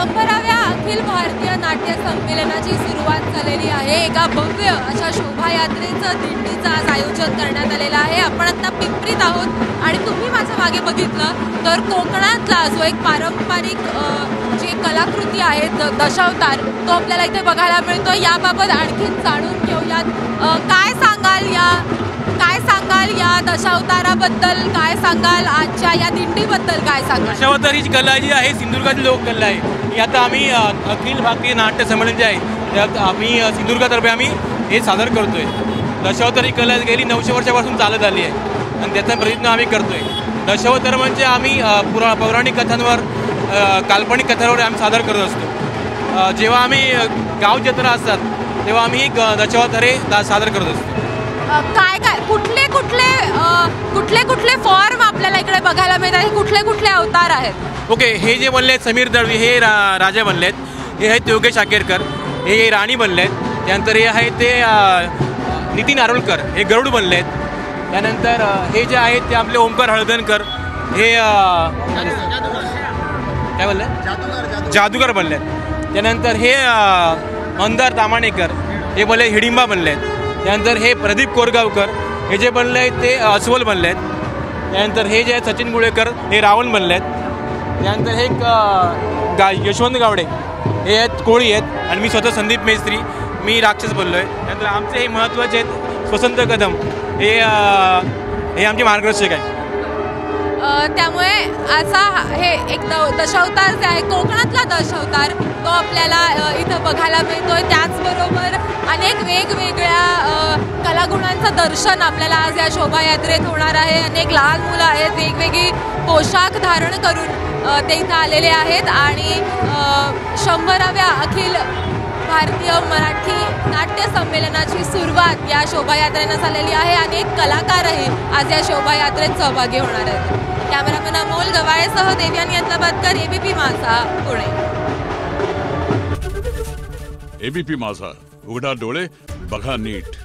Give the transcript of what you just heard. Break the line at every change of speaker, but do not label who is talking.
100व्या अखिल भारतीय नाट्य संमेलनाची सुरुवात झालेली आहे। एका भव्य अशा शोभायात्रेचं दिंडीचं आज आयोजन करण्यात आलेलं आहे। आपण आता पिंपरीत आहोत आणि तुम्ही माझ्या मागे बघितलं तर कोकणातला जो एक पारंपरिक जी कलाकृती आहे दशावतार तो आपल्याला इथे बघायला मिळतो। याबाबत आणखीन जाणून घेऊयात। काय सांगाल या दशावताराबद्दल, काय सांगाल आजच्या या दिंडीबद्दल, काय सांगाल?
दशावतार ही कला जी आहे सिंधुदुर्गाची लोककला आहे। ही आता आम्ही अखिल भारतीय नाट्य संमेलन जे आहे त्यात आम्ही सिंधुदुर्गातर्फे आम्ही हे सादर करतोय। दशावतार ही कला गेली 900 वर्षापासून चालत आली आहे आणि त्याचा प्रयत्न आम्ही करतोय। दशावतार म्हणजे आम्ही पौराणिक कथांवर काल्पनिक कथांवर आम्ही सादर करत असतो। जेव्हा आम्ही गाव जत्रा असतात तेव्हा आम्ही दशावतारे सादर करत असतो।
काय काय कुठले फॉर्म आपल्याला इकडे बघायला मिळतात? कुठले अवतार आहेत?
ओके, हे जे बनले आहेत समीर दळवी हे राजा बनले आहेत। हे आहेत योगेश आकेरकर, हे राणी बनले आहेत। त्यानंतर हे आहे ते नितीन आरोलकर, हे गरुड बनले आहेत। त्यानंतर हे जे आहेत ते आपले ओमकार हळदणकर, हे काय बनले जादूगर बनले आहेत। त्यानंतर हे मंदार तामाणेकर, हे बनले हिडिंबा बनले आहेत। त्यानंतर हे प्रदीप कोरगावकर, हे जे बनले आहेत ते अस्वल बनले आहेत। त्यानंतर हे जे आहेत सचिन गुळेकर, हे रावण बनले आहेत। त्यानंतर हे यशवंत गावडे, हे आहेत कोळी आहेत आणि मी स्वतः संदीप मेस्त्री, मी राक्षस बनलो आहे। त्यानंतर आमचे हे महत्त्वाचे आहेत स्वसंत कदम, हे आमचे मार्गदर्शक आहेत।
त्यामुळे असा हे एक दशावतार जे आहे कोकणातला दशावतार तो आपल्याला इथं बघायला मिळतोय। त्याचबरोबर अनेक वेगवेगळ्या कलागुणांचं दर्शन आपल्याला आज या शोभायात्रेत होणार आहे। अनेक लहान मुलं आहेत, वेगवेगळी पोशाख धारण करून ते इथं आलेले आहेत आणि 100व्या अखिल भारतीय मराठी नाट्य संमेलनाची सुरुवात या शोभायात्रेनं झालेली आहे। अनेक कलाकारही आज या शोभायात्रेत सहभागी होणार आहेत। कॅमेरामॅन अमोल गवाळेसह देवयानी अतलाबादकर, एबीपी माझा, पुणे।
एबीपी माझा, उघडा डोळे बघा नीट।